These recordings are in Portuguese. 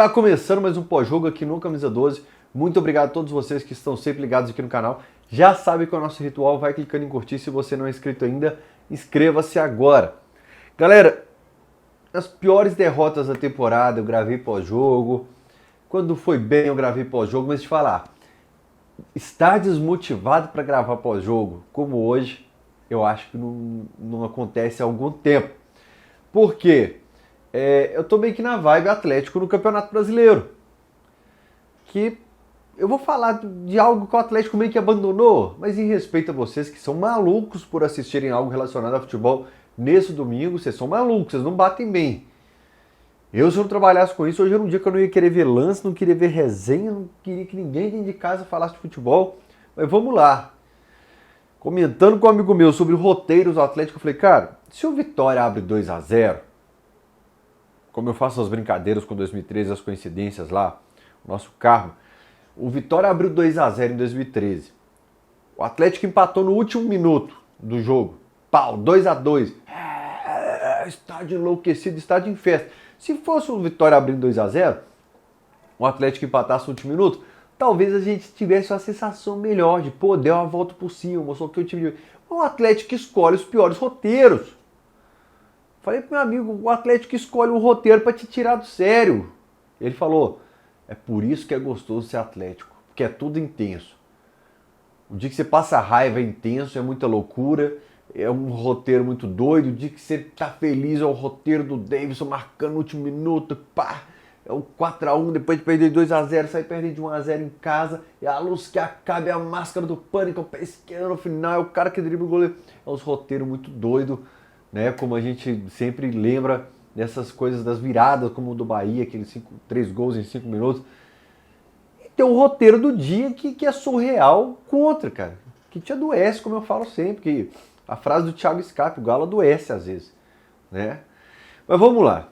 Tá começando mais um pós-jogo aqui no Camisa 12. Muito obrigado a todos vocês que estão sempre ligados aqui no canal. Já sabe que é o nosso ritual, vai clicando em curtir. Se você não é inscrito ainda, inscreva-se agora. Galera, as piores derrotas da temporada eu gravei pós-jogo. Quando foi bem eu gravei pós-jogo, mas te falar, estar desmotivado para gravar pós-jogo, como hoje, eu acho que não acontece há algum tempo. Por quê? Eu tô meio que na vibe Atlético no Campeonato Brasileiro. Que eu vou falar de algo que o Atlético meio que abandonou, mas em respeito a vocês que são malucos por assistirem algo relacionado a futebol nesse domingo, vocês são malucos, vocês não batem bem. Se eu não trabalhasse com isso, hoje era um dia que eu não ia querer ver lance, não queria ver resenha, não queria que ninguém dentro de casa falasse de futebol. Mas vamos lá. Comentando com um amigo meu sobre roteiros do Atlético, eu falei, cara, se o Vitória abre 2-0, como eu faço as brincadeiras com 2013, as coincidências lá, o nosso carro, o Vitória abriu 2-0 em 2013. O Atlético empatou no último minuto do jogo. Pau, 2-2. Estádio enlouquecido, estádio em festa. Se fosse o Vitória abrindo 2-0, o Atlético empatasse no último minuto, talvez a gente tivesse uma sensação melhor de, pô, deu uma volta por cima, mostrou que o time... O Atlético escolhe os piores roteiros. Falei pro meu amigo, o Atlético escolhe um roteiro para te tirar do sério. Ele falou, é por isso que é gostoso ser Atlético, porque é tudo intenso. O dia que você passa raiva é intenso, é muita loucura, é um roteiro muito doido. O dia que você tá feliz é o roteiro do Davidson marcando no último minuto, pá, é o 4-1, depois de perder 2-0, sai perdendo de 1-0 em casa, é a luz que acaba, é a máscara do pânico, é o pé esquerdo no final, é o cara que dribla o goleiro. É uns roteiros muito doidos. Né, como a gente sempre lembra dessas coisas das viradas, como o do Bahia, aqueles 3 gols em 5 minutos. E tem um roteiro do dia que é surreal contra, cara. Que te adoece, como eu falo sempre. Que a frase do Thiago Scarpa, o Galo adoece às vezes. Né? Mas vamos lá.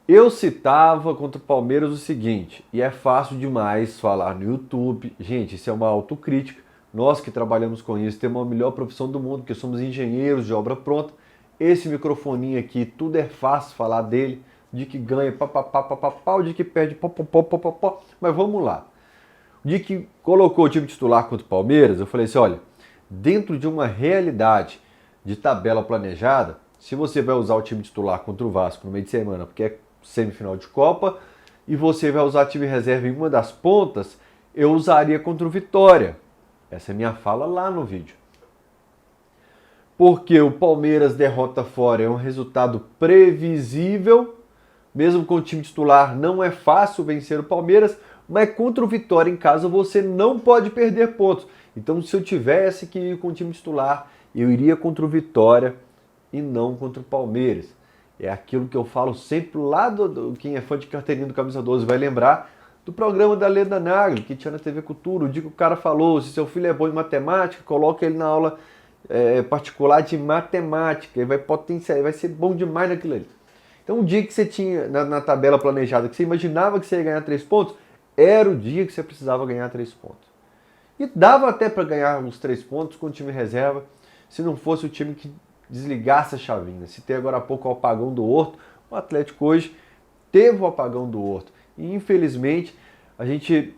Eu citava contra o Palmeiras o seguinte, e é fácil demais falar no YouTube. Gente, isso é uma autocrítica. Nós que trabalhamos com isso temos a melhor profissão do mundo, porque somos engenheiros de obra pronta. Esse microfoninho aqui, tudo é fácil falar dele, de que ganha, papapá, de que perde, popopó, mas vamos lá. De que colocou o time titular contra o Palmeiras, eu falei assim, olha, dentro de uma realidade de tabela planejada, se você vai usar o time titular contra o Vasco no meio de semana, porque é semifinal de Copa, e você vai usar time reserva em uma das pontas, eu usaria contra o Vitória. Essa é a minha fala lá no vídeo. Porque o Palmeiras derrota fora é um resultado previsível, mesmo com o time titular não é fácil vencer o Palmeiras, mas contra o Vitória em casa você não pode perder pontos. Então se eu tivesse que ir com o time titular, eu iria contra o Vitória e não contra o Palmeiras. É aquilo que eu falo sempre lá quem é fã de carteirinha do Camisa 12 vai lembrar do programa da Leda Nagli, que tinha na TV Cultura. O dia que o cara falou, se seu filho é bom em matemática, coloque ele na aula particular de matemática, ele vai potenciar, vai ser bom demais naquilo ali. Então o dia que você tinha na tabela planejada, que você imaginava que você ia ganhar 3 pontos, era o dia que você precisava ganhar 3 pontos. E dava até para ganhar uns 3 pontos com o time reserva, se não fosse o time que desligasse a chavinha. Citei agora há pouco o apagão do Horto, o Atlético hoje teve o apagão do Horto. E infelizmente a gente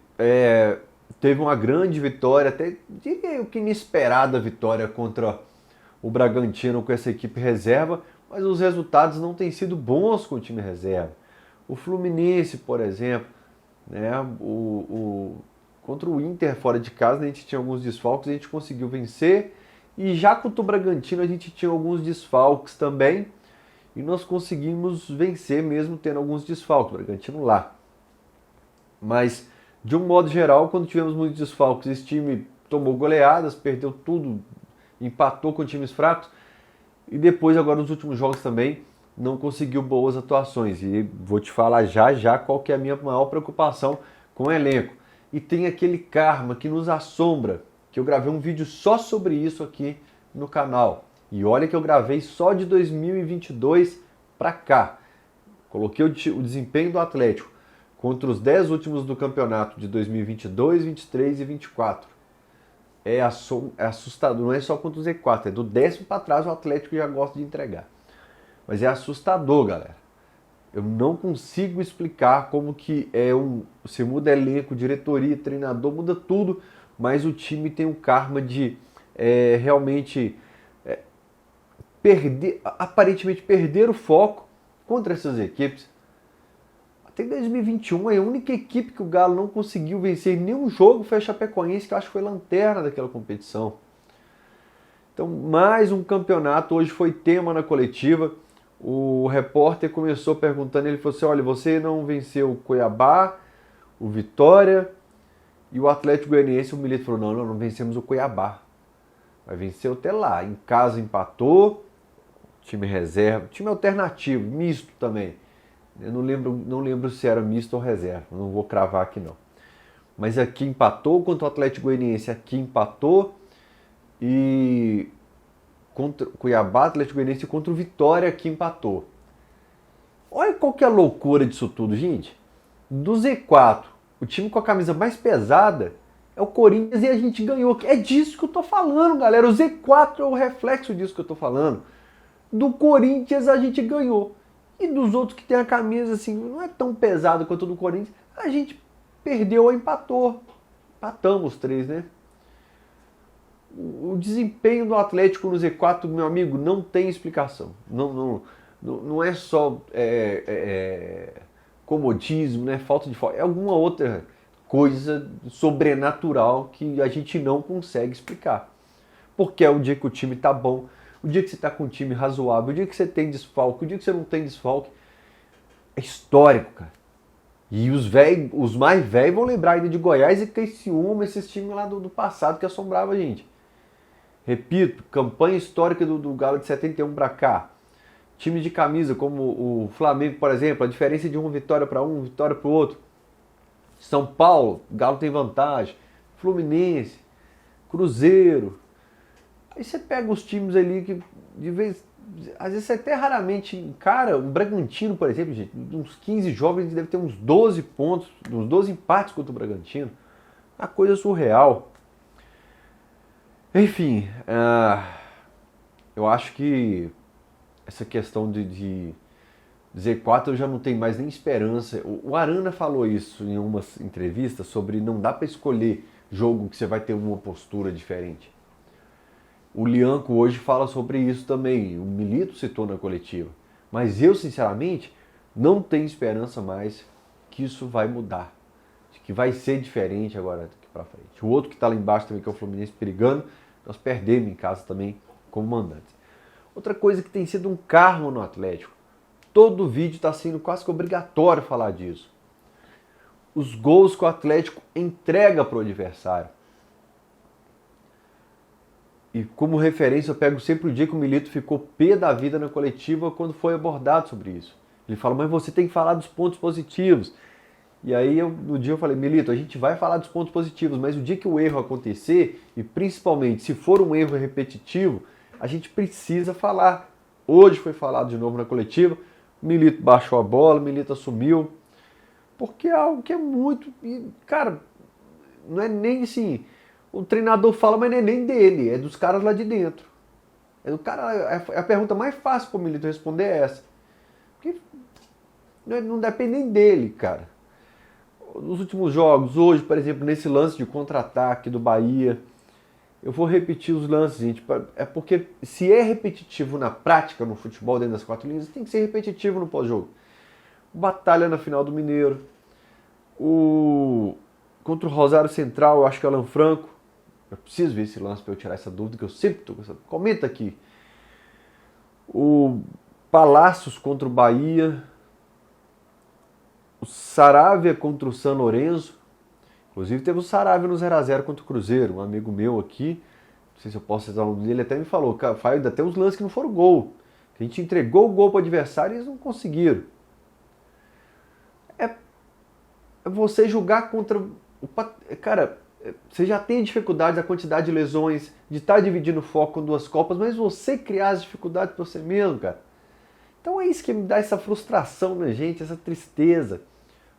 teve uma grande vitória, até diria que inesperada vitória contra o Bragantino com essa equipe reserva, mas os resultados não têm sido bons com o time reserva. O Fluminense, por exemplo, né, contra o Inter fora de casa, a gente tinha alguns desfalques, a gente conseguiu vencer, e já contra o Bragantino a gente tinha alguns desfalques também, e nós conseguimos vencer mesmo tendo alguns desfalques, o Bragantino lá. Mas de um modo geral, quando tivemos muitos desfalques, esse time tomou goleadas, perdeu tudo, empatou com times fracos e depois, agora nos últimos jogos também, não conseguiu boas atuações. E vou te falar já qual que é a minha maior preocupação com o elenco. E tem aquele karma que nos assombra, que eu gravei um vídeo só sobre isso aqui no canal. E olha que eu gravei só de 2022 para cá. Coloquei o desempenho do Atlético contra os 10 últimos do campeonato de 2022, 23 e 24. É assustador, não é só contra o Z4, é do 10º para trás o Atlético já gosta de entregar. Mas é assustador, galera. Eu não consigo explicar como que você muda elenco, diretoria, treinador, muda tudo, mas o time tem o karma de realmente aparentemente perder o foco contra essas equipes. Até 2021, a única equipe que o Galo não conseguiu vencer nenhum jogo foi a Chapecoense, que eu acho que foi lanterna daquela competição. Então, mais um campeonato, hoje foi tema na coletiva. O repórter começou perguntando, ele falou assim, olha, você não venceu o Cuiabá, o Vitória e o Atlético Goianiense. O Milito falou, não vencemos o Cuiabá. Vai vencer até lá. Em casa empatou, time reserva, time alternativo, misto também. Eu não lembro se era misto ou reserva, não vou cravar aqui não. Mas aqui empatou contra o Atlético Goianiense, aqui empatou e contra o Cuiabá, Atlético Goianiense contra o Vitória aqui empatou. Olha qual que é a loucura disso tudo, gente. Do Z4, o time com a camisa mais pesada é o Corinthians e a gente ganhou. É disso que eu tô falando, galera. O Z4 é o reflexo disso que eu tô falando. Do Corinthians a gente ganhou. E dos outros que tem a camisa assim, não é tão pesado quanto o do Corinthians, a gente perdeu ou empatou. Empatamos 3, né? O desempenho do Atlético no Z4, meu amigo, não tem explicação. Não é só comodismo, né? Falta de foco. É alguma outra coisa sobrenatural que a gente não consegue explicar. Porque é o dia que o time tá bom, o dia que você tá com um time razoável, o dia que você tem desfalque, o dia que você não tem desfalque. É histórico, cara. E os mais velhos vão lembrar ainda de Goiás e Criciúma, esses times lá do passado que assombrava a gente. Repito, campanha histórica do Galo de 71 para cá. Time de camisa como o Flamengo, por exemplo, a diferença de uma vitória para um, vitória para o outro. São Paulo, o Galo tem vantagem. Fluminense, Cruzeiro. Aí você pega os times ali que de vez, às vezes você até raramente encara. O Bragantino, por exemplo, gente, uns 15 jogos, a gente deve ter uns 12 pontos, uns 12 empates contra o Bragantino. Uma coisa surreal. Enfim, eu acho que essa questão de Z4 eu já não tenho mais nem esperança. O Arana falou isso em umas entrevistas sobre não dá para escolher jogo que você vai ter uma postura diferente. O Lianco hoje fala sobre isso também, o Milito citou na coletiva. Mas eu, sinceramente, não tenho esperança mais que isso vai mudar, de que vai ser diferente agora daqui para frente. O outro que está lá embaixo também, que é o Fluminense perigando, nós perdemos em casa também como mandantes. Outra coisa que tem sido um karma no Atlético, todo vídeo está sendo quase que obrigatório falar disso. Os gols que o Atlético entrega para o adversário. E como referência eu pego sempre o dia que o Milito ficou pé da vida na coletiva quando foi abordado sobre isso. Ele fala, mas você tem que falar dos pontos positivos. E aí no dia eu falei, Milito, a gente vai falar dos pontos positivos, mas o dia que o erro acontecer, e principalmente se for um erro repetitivo, a gente precisa falar. Hoje foi falado de novo na coletiva, o Milito baixou a bola, o Milito assumiu, porque é algo que é muito... Cara, não é nem assim... O treinador fala, mas não é nem dele, é dos caras lá de dentro. É do cara, a pergunta mais fácil para o Milito responder é essa. Porque não depende nem dele, cara. Nos últimos jogos, hoje, por exemplo, nesse lance de contra-ataque do Bahia, eu vou repetir os lances, gente. É porque se é repetitivo na prática, no futebol, dentro das 4 linhas, tem que ser repetitivo no pós-jogo. Batalha na final do Mineiro. Contra o Rosário Central, eu acho que é o Alan Franco. Eu preciso ver esse lance para eu tirar essa dúvida, que eu sempre estou com essa... Comenta aqui. O Palácios contra o Bahia. O Saravia contra o San Lorenzo. Inclusive teve o Saravia no 0x0 contra o Cruzeiro. Um amigo meu aqui, não sei se eu posso citar o nome dele, até me falou, cara, faz até os lances que não foram gol. A gente entregou o gol para o adversário e eles não conseguiram. É você jogar contra... Cara, você já tem dificuldade da quantidade de lesões, de estar dividindo o foco com 2 Copas, mas você criar as dificuldades para você mesmo, cara. Então é isso que me dá essa frustração na gente, essa tristeza.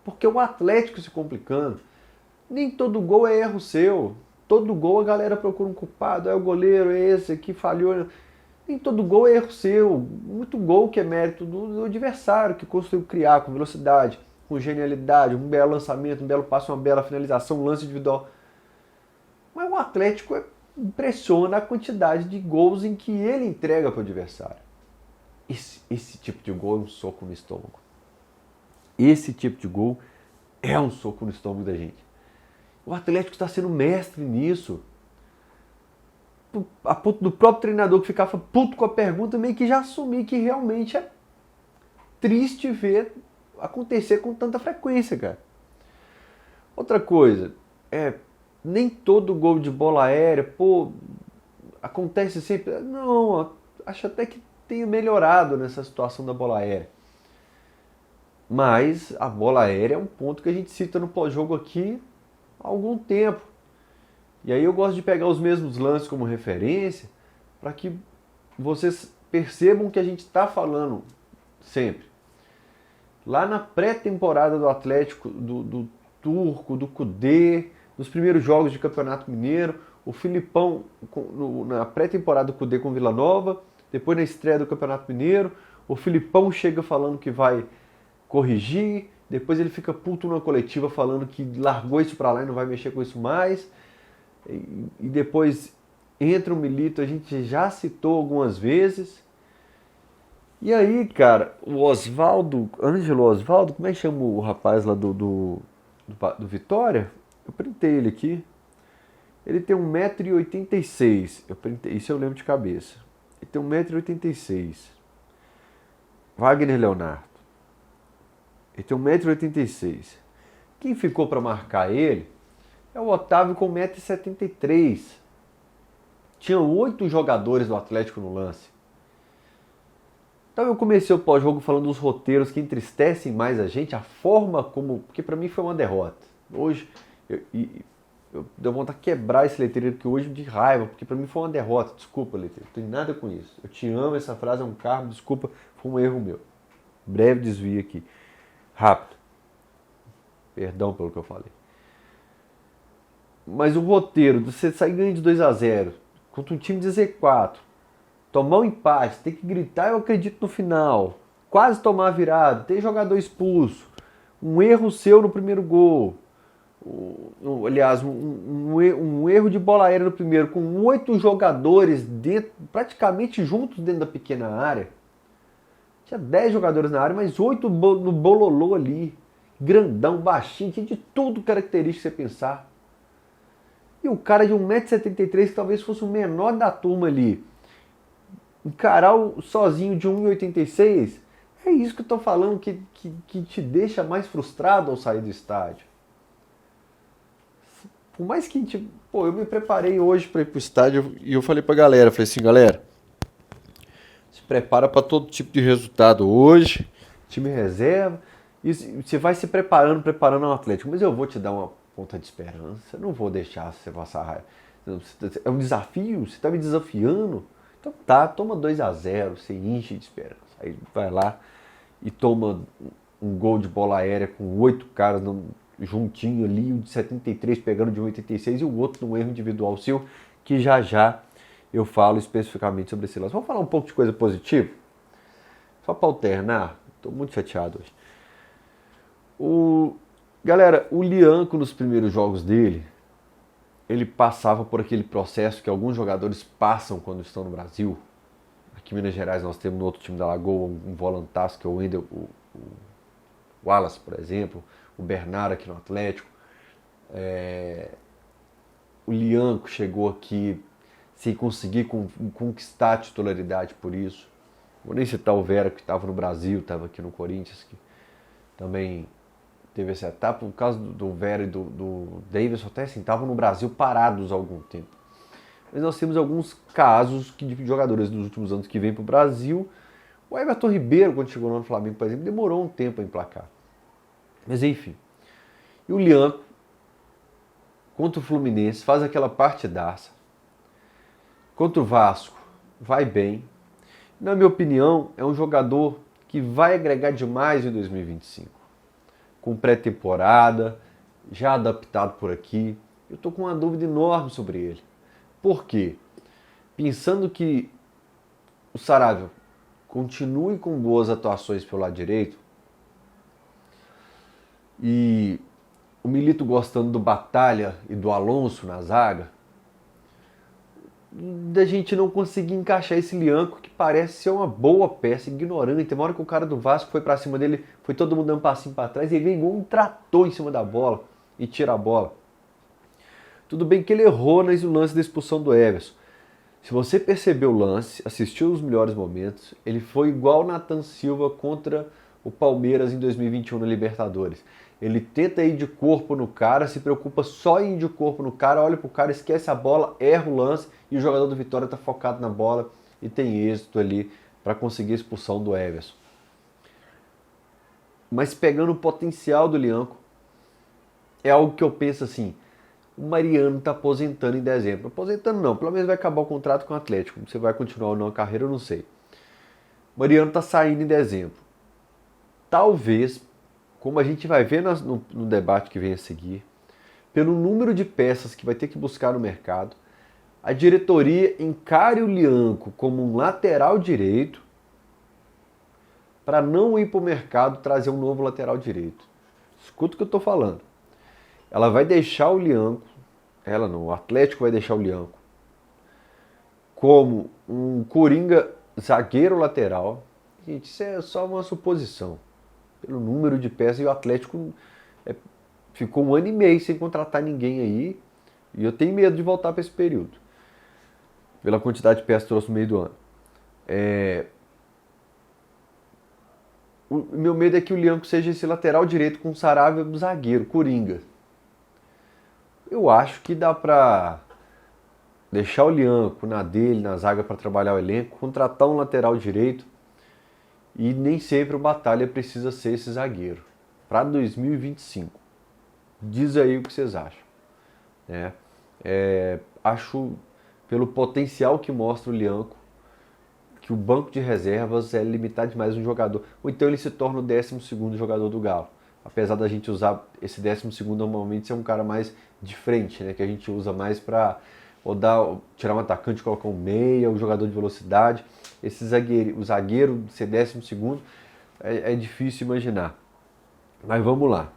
Porque o Atlético se complicando. Nem todo gol é erro seu. Todo gol a galera procura um culpado. É o goleiro, é esse que falhou. Nem todo gol é erro seu, muito gol que é mérito do adversário, que conseguiu criar com velocidade, com genialidade, um belo lançamento, um belo passe, uma bela finalização, um lance individual. Mas o Atlético impressiona a quantidade de gols em que ele entrega para o adversário. Esse tipo de gol é um soco no estômago. Esse tipo de gol é um soco no estômago da gente. O Atlético está sendo mestre nisso. A ponto do próprio treinador que ficava puto com a pergunta, meio que já assumir que realmente é triste ver acontecer com tanta frequência, cara. Outra coisa, nem todo gol de bola aérea, acontece sempre. Não, acho até que tenha melhorado nessa situação da bola aérea. Mas a bola aérea é um ponto que a gente cita no pós-jogo aqui há algum tempo. E aí eu gosto de pegar os mesmos lances como referência para que vocês percebam que a gente está falando sempre. Lá na pré-temporada do Atlético, do Turco, do Kudê, nos primeiros jogos de Campeonato Mineiro, o Filipão na pré-temporada do Kudê com Vila Nova, depois na estreia do Campeonato Mineiro, o Filipão chega falando que vai corrigir, depois ele fica puto numa coletiva falando que largou isso para lá e não vai mexer com isso mais. E depois entra o Milito, a gente já citou algumas vezes. E aí, cara, o Ângelo Osvaldo, como é que chama o rapaz lá do Vitória? Eu printei ele aqui. Ele tem 1,86 m. Isso eu lembro de cabeça. Ele tem 1,86 m. Wagner Leonardo. Ele tem 1,86 m. Quem ficou para marcar ele é o Otávio com 1,73 m. Tinham 8 jogadores do Atlético no lance. Então eu comecei o pós-jogo falando dos roteiros que entristecem mais a gente, a forma como... Porque para mim foi uma derrota. Hoje, eu deu vontade de quebrar esse letreiro aqui hoje de raiva, porque para mim foi uma derrota. Desculpa, letreiro, não tem nada com isso. Eu te amo, essa frase é um carro, desculpa, foi um erro meu. Breve desvio aqui. Rápido. Perdão pelo que eu falei. Mas o roteiro, você sair ganhando de 2-0 contra um time de Z4, tomar um empate, ter que gritar, eu acredito no final, quase tomar a virada, ter jogador expulso, um erro seu no primeiro gol, aliás, um erro de bola aérea no primeiro, com 8 jogadores dentro, praticamente juntos dentro da pequena área. Tinha 10 jogadores na área, mas 8 no bololô ali, grandão, baixinho, tinha de tudo característico que você pensar. E o cara de 1,73 m, que talvez fosse o menor da turma ali, encarar sozinho de 1,86 m, é isso que eu estou falando que te deixa mais frustrado ao sair do estádio. Por mais que eu me preparei hoje para ir para o estádio e eu falei para a galera, falei assim, galera, se prepara para todo tipo de resultado hoje, time reserva, e você vai se preparando ao Atlético, mas eu vou te dar uma ponta de esperança, eu não vou deixar você passar raiva. É um desafio, você está me desafiando. Então tá, toma 2-0, você enche de esperança. Aí vai lá e toma um gol de bola aérea com 8 caras juntinho ali, o de 73 pegando de 1,86 e o outro num erro individual seu, que já eu falo especificamente sobre esse lance. Vamos falar um pouco de coisa positiva? Só para alternar, estou muito chateado hoje. Galera, o Lianco nos primeiros jogos dele, ele passava por aquele processo que alguns jogadores passam quando estão no Brasil. Aqui em Minas Gerais nós temos no outro time da Lagoa um volantaço que é o Wendel, o Wallace, por exemplo, o Bernardo aqui no Atlético. O Lianco chegou aqui sem conseguir conquistar a titularidade por isso. Vou nem citar o Vera, que estava no Brasil, estava aqui no Corinthians, que também teve essa etapa. No caso do Vera e do Davidson, até assim, estavam no Brasil parados há algum tempo. Mas nós temos alguns casos de jogadores dos últimos anos que vêm para o Brasil. O Everton Ribeiro, quando chegou no Flamengo, por exemplo, demorou um tempo a emplacar. Mas enfim. E o Lianco, contra o Fluminense, faz aquela partidaça. Contra o Vasco, vai bem. Na minha opinião, é um jogador que vai agregar demais em 2025. Com pré-temporada, já adaptado por aqui. Eu estou com uma dúvida enorme sobre ele. Por quê? Pensando que o Saravia continue com boas atuações pelo lado direito e o Milito gostando do Batalha e do Alonso na zaga, da gente não conseguir encaixar esse Lianco que parece ser uma boa peça, ignorante. Tem uma hora que o cara do Vasco foi pra cima dele, foi todo mundo dando um passinho pra trás, e ele veio igual um trator em cima da bola e tira a bola. Tudo bem que ele errou no lance da expulsão do Everson. Se você percebeu o lance, assistiu os melhores momentos, ele foi igual o Nathan Silva contra o Palmeiras em 2021 na Libertadores. Ele tenta ir de corpo no cara, se preocupa só em ir de corpo no cara, olha pro cara, esquece a bola, erra o lance e o jogador do Vitória tá focado na bola e tem êxito ali para conseguir a expulsão do Everson. Mas pegando o potencial do Lianco, é algo que eu penso assim, o Mariano está aposentando em dezembro. Aposentando não, pelo menos vai acabar o contrato com o Atlético. Se vai continuar ou não a carreira, eu não sei. O Mariano está saindo em dezembro. Talvez, como a gente vai ver no debate que vem a seguir, pelo número de peças que vai ter que buscar no mercado, a diretoria encare o Lianco como um lateral direito para não ir para o mercado trazer um novo lateral direito. Escuta o que eu estou falando. Ela vai deixar o Lianco, ela não, o Atlético vai deixar o Lianco como um coringa zagueiro lateral. Gente, isso é só uma suposição. Pelo número de peças, e o Atlético ficou 1 ano e meio sem contratar ninguém aí, e eu tenho medo de voltar para esse período, pela quantidade de peças que trouxe no meio do ano. O meu medo é que o Lianco seja esse lateral direito com o Saravia zagueiro, coringa. Eu acho que dá pra deixar o Lianco na dele, na zaga para trabalhar o elenco, contratar um lateral direito e nem sempre o Batalha precisa ser esse zagueiro. Para 2025. Diz aí o que vocês acham. Acho, pelo potencial que mostra o Lianco, que o banco de reservas é limitado demais um jogador. Ou então ele se torna o 12º jogador do Galo. Apesar da gente usar esse 12º normalmente ser um cara mais de frente, né? Que a gente usa mais para tirar um atacante, colocar um meia, um jogador de velocidade. O zagueiro ser 12º é difícil imaginar. Mas vamos lá.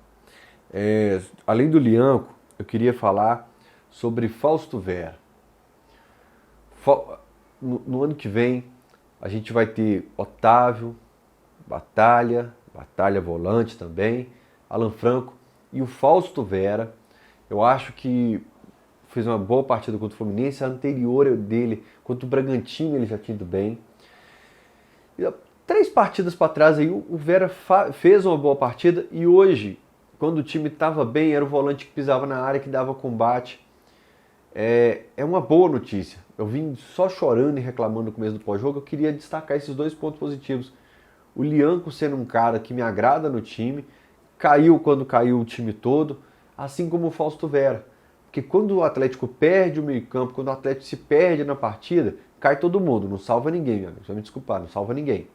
Além do Lianco, eu queria falar sobre Fausto Vera. No ano que vem, a gente vai ter Otávio, Batalha volante também, Alan Franco e o Fausto Vera. Eu acho que fez uma boa partida contra o Fluminense, a anterior dele contra o Bragantino ele já tinha ido bem. 3 partidas para trás aí o Vera fez uma boa partida e hoje, quando o time estava bem, era o volante que pisava na área, que dava combate. É uma boa notícia. Eu vim só chorando e reclamando no começo do pós-jogo, eu queria destacar esses 2 pontos positivos. O Lianco sendo um cara que me agrada no time, caiu quando caiu o time todo, assim como o Fausto Vera. Porque quando o Atlético perde o meio-campo, quando o Atlético se perde na partida, cai todo mundo, não salva ninguém, meu amigo. Só me desculpar, não salva ninguém.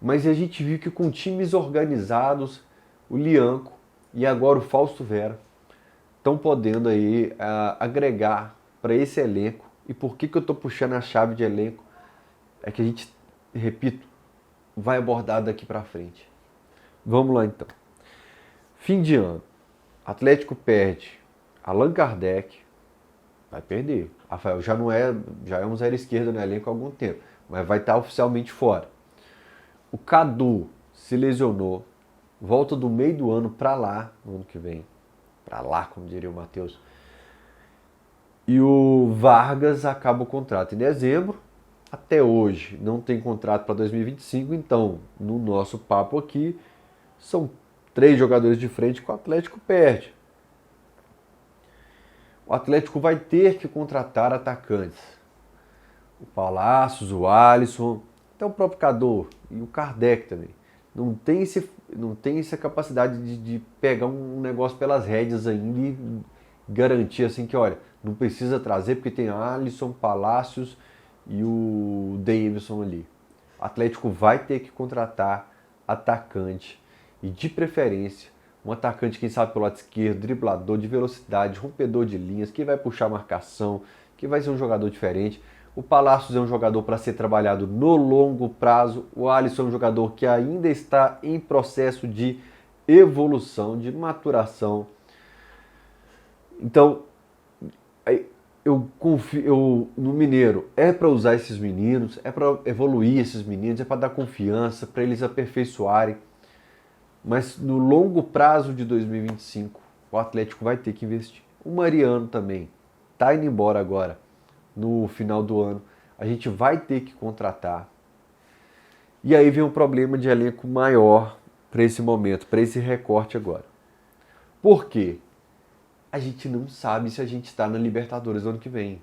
Mas a gente viu que com times organizados, o Lianco e agora o Fausto Vera estão podendo aí agregar para esse elenco. E por que eu estou puxando a chave de elenco? É que a gente, repito, vai abordar daqui para frente. Vamos lá então. Fim de ano. Atlético perde Allan Kardec, vai perder. Rafael já é um 0 esquerda no elenco há algum tempo, mas vai estar oficialmente fora. O Cadu se lesionou, volta do meio do ano para lá, no ano que vem. Para lá, como diria o Matheus. E o Vargas acaba o contrato em dezembro. Até hoje não tem contrato para 2025, então no nosso papo aqui são 3 jogadores de frente que o Atlético perde. O Atlético vai ter que contratar atacantes. O Palácios, o Alisson, até o próprio Cadu e o Kardec também. Não tem essa capacidade de pegar um negócio pelas rédeas ainda e garantir assim que, olha, não precisa trazer porque tem Alisson, Palácios e o Davidson ali. O Atlético vai ter que contratar atacante e, de preferência, um atacante, quem sabe, pelo lado esquerdo, driblador de velocidade, rompedor de linhas, que vai puxar marcação, que vai ser um jogador diferente. O Palacios é um jogador para ser trabalhado no longo prazo. O Alisson é um jogador que ainda está em processo de evolução, de maturação. Então, eu confio no Mineiro. É para usar esses meninos, é para evoluir esses meninos, é para dar confiança, para eles aperfeiçoarem. Mas no longo prazo de 2025, o Atlético vai ter que investir. O Mariano também está indo embora agora, no final do ano. A gente vai ter que contratar. E aí vem um problema de elenco maior para esse momento, para esse recorte agora. Por quê? A gente não sabe se a gente está na Libertadores no ano que vem.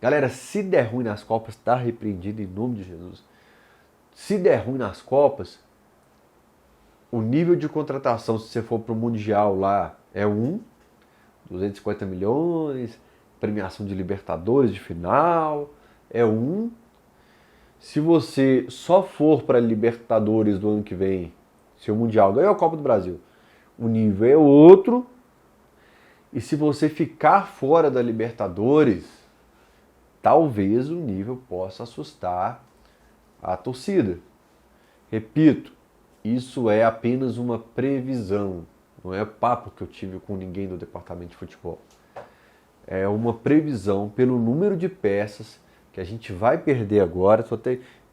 Galera, se der ruim nas Copas, está repreendido em nome de Jesus. Se der ruim nas Copas, o nível de contratação, se você for para o Mundial lá, é 250 milhões, premiação de Libertadores de final, é 1. Se você só for para Libertadores do ano que vem, se o Mundial ganhou a Copa do Brasil, o nível é outro. E se você ficar fora da Libertadores, talvez o nível possa assustar a torcida. Repito, isso é apenas uma previsão, não é papo que eu tive com ninguém do departamento de futebol. É uma previsão pelo número de peças que a gente vai perder agora.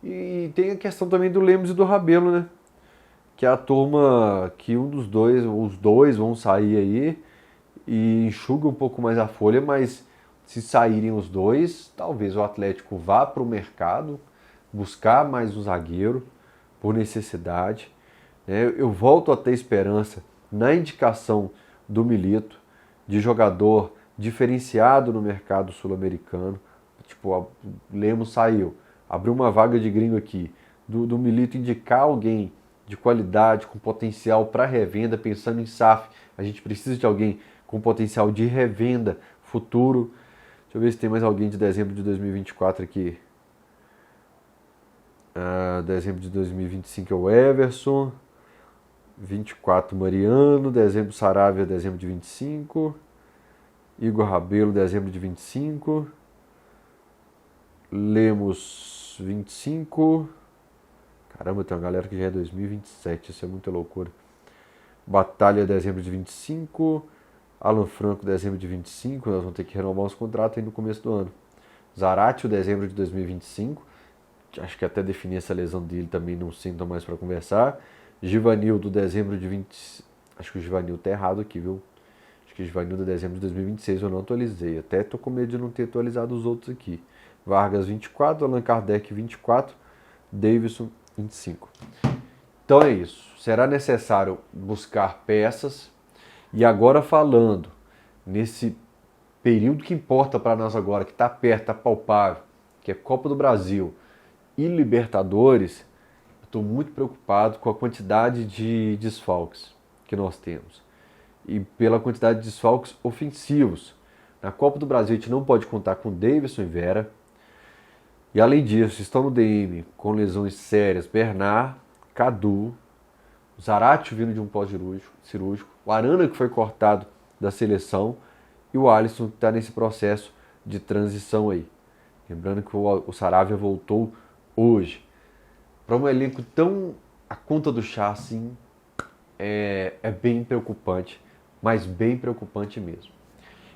E tem a questão também do Lemos e do Rabelo, né? Que é a turma que os dois vão sair aí e enxuga um pouco mais a folha, mas se saírem os dois, talvez o Atlético vá para o mercado buscar mais um zagueiro por necessidade. Eu volto a ter esperança na indicação do Milito, de jogador diferenciado no mercado sul-americano. Tipo, o Lemos saiu, abriu uma vaga de gringo aqui, do Milito indicar alguém de qualidade, com potencial para revenda, pensando em SAF. A gente precisa de alguém com potencial de revenda futuro. Deixa eu ver se tem mais alguém de dezembro de 2024 aqui. Dezembro de 2025 é o Everson. 24 Mariano. Dezembro Saravia, dezembro de 25. Igor Rabelo, dezembro de 25. Lemos, 25. Caramba, tem uma galera que já é 2027, isso é muita loucura. Batalha, dezembro de 25. Alan Franco, dezembro de 25. Nós vamos ter que renovar os contratos aí no começo do ano. Zaratio, dezembro de 2025. Acho que até definir essa lesão dele também não sinto mais para conversar. Givanildo, dezembro de 20... Acho que o Givanildo tá errado aqui, viu? Acho que o Givanildo é dezembro de 2026, eu não atualizei. Até tô com medo de não ter atualizado os outros aqui. Vargas, 24. Allan Kardec, 24. Davidson, 25. Então é isso. Será necessário buscar peças. E agora falando nesse período que importa para nós agora, que está perto, está palpável, que é Copa do Brasil e Libertadores, estou muito preocupado com a quantidade de desfalques que nós temos. E pela quantidade de desfalques ofensivos. Na Copa do Brasil a gente não pode contar com Davidson e Vera. E além disso, estão no DM com lesões sérias Bernard, Cadu, Zaratio vindo de um pós-cirúrgico, o Arana que foi cortado da seleção e o Alisson que está nesse processo de transição aí. Lembrando que o Saravia voltou hoje. Para um elenco tão à conta do chá assim, é bem preocupante, mas bem preocupante mesmo.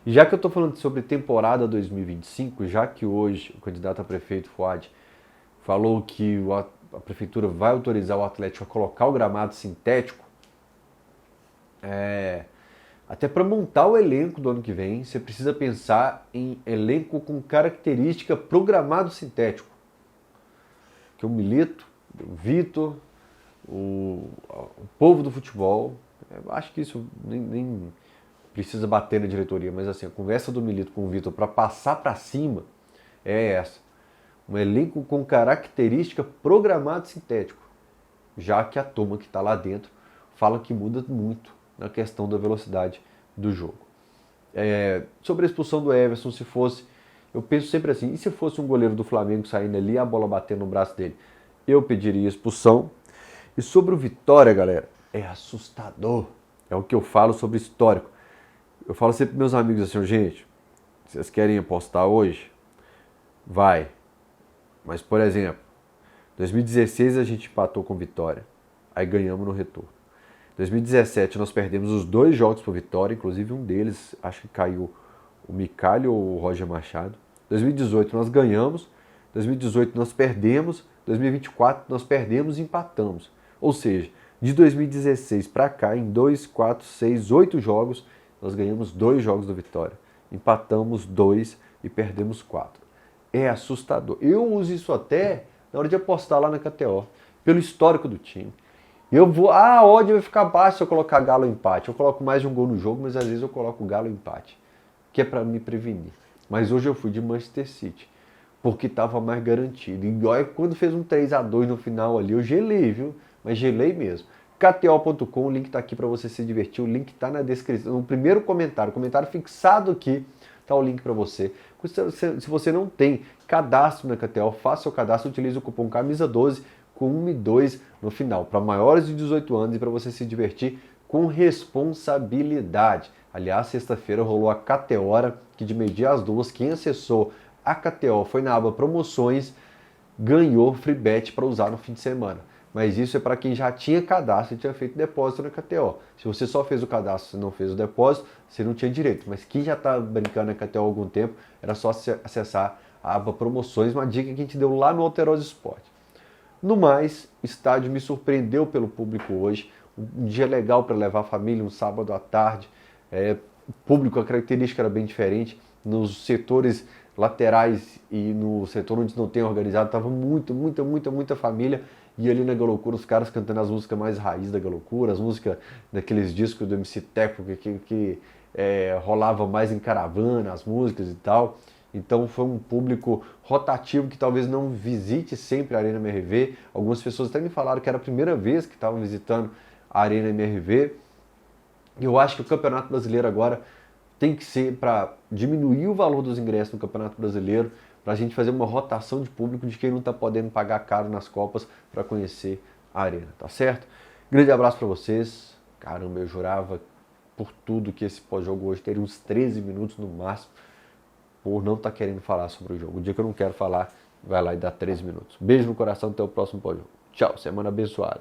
E já que eu estou falando sobre temporada 2025, já que hoje o candidato a prefeito Fuad falou que a prefeitura vai autorizar o Atlético a colocar o gramado sintético, até para montar o elenco do ano que vem, você precisa pensar em elenco com característica pro gramado sintético. Que o Milito, o Vitor, o povo do futebol, acho que isso nem precisa bater na diretoria, mas assim, a conversa do Milito com o Vitor para passar para cima é essa. Um elenco com característica programado sintético, já que a turma que está lá dentro fala que muda muito na questão da velocidade do jogo. Sobre a expulsão do Everson, se fosse, eu penso sempre assim, e se fosse um goleiro do Flamengo saindo ali, a bola batendo no braço dele, eu pediria expulsão. E sobre o Vitória, galera, é assustador, é o que eu falo sobre histórico. Eu falo sempre para meus amigos assim, gente, vocês querem apostar hoje? Vai. Mas, por exemplo, 2016 a gente empatou com Vitória, aí ganhamos no retorno. 2017 nós perdemos os 2 jogos por Vitória, inclusive um deles, acho que caiu o Micalho ou o Roger Machado. 2018 nós ganhamos, 2018 nós perdemos, 2024 nós perdemos e empatamos. Ou seja, de 2016 para cá, em 2, 4, 6, 8 jogos, nós ganhamos 2 jogos do Vitória, empatamos 2 e perdemos 4. É assustador. Eu uso isso até na hora de apostar lá na KTO, pelo histórico do time. Eu vou, a odd vai ficar baixa se eu colocar Galo empate. Eu coloco mais de um gol no jogo, mas às vezes eu coloco Galo empate, que é para me prevenir. Mas hoje eu fui de Manchester City, porque estava mais garantido. E olha, quando fez um 3-2 no final ali, eu gelei, viu? Mas gelei mesmo. KTO.com, o link está aqui para você se divertir. O link está na descrição, no primeiro comentário, comentário fixado aqui, está o link para você. Se você não tem cadastro na KTO, faça seu cadastro, utilize o cupom CAMISA12 com 1 e 2 no final, para maiores de 18 anos e para você se divertir com responsabilidade. Aliás, sexta-feira rolou a KTO, que de meio-dia às 2, quem acessou a KTO foi na aba promoções, ganhou free bet para usar no fim de semana. Mas isso é para quem já tinha cadastro e tinha feito depósito na KTO. Se você só fez o cadastro e não fez o depósito, você não tinha direito. Mas quem já está brincando na KTO há algum tempo, era só acessar a aba promoções, uma dica que a gente deu lá no Alterosa Sport. No mais, o estádio me surpreendeu pelo público hoje. Um dia legal para levar a família, um sábado à tarde. O público, a característica era bem diferente. Nos setores laterais e no setor onde não tem organizado, estava muita família. E ali na Galocura, os caras cantando as músicas mais raiz da Galocura, as músicas daqueles discos do MC Teco que rolava mais em caravana, as músicas e tal. Então foi um público rotativo que talvez não visite sempre a Arena MRV. Algumas pessoas até me falaram que era a primeira vez que estavam visitando a Arena MRV. E eu acho que o Campeonato Brasileiro agora tem que ser para diminuir o valor dos ingressos no Campeonato Brasileiro, para a gente fazer uma rotação de público de quem não está podendo pagar caro nas Copas para conhecer a Arena, tá certo? Grande abraço para vocês. Caramba, eu jurava por tudo que esse pós-jogo hoje teria uns 13 minutos no máximo, por não estar querendo falar sobre o jogo. O dia que eu não quero falar, vai lá e dá 13 minutos. Beijo no coração, até o próximo pós-jogo. Tchau, semana abençoada.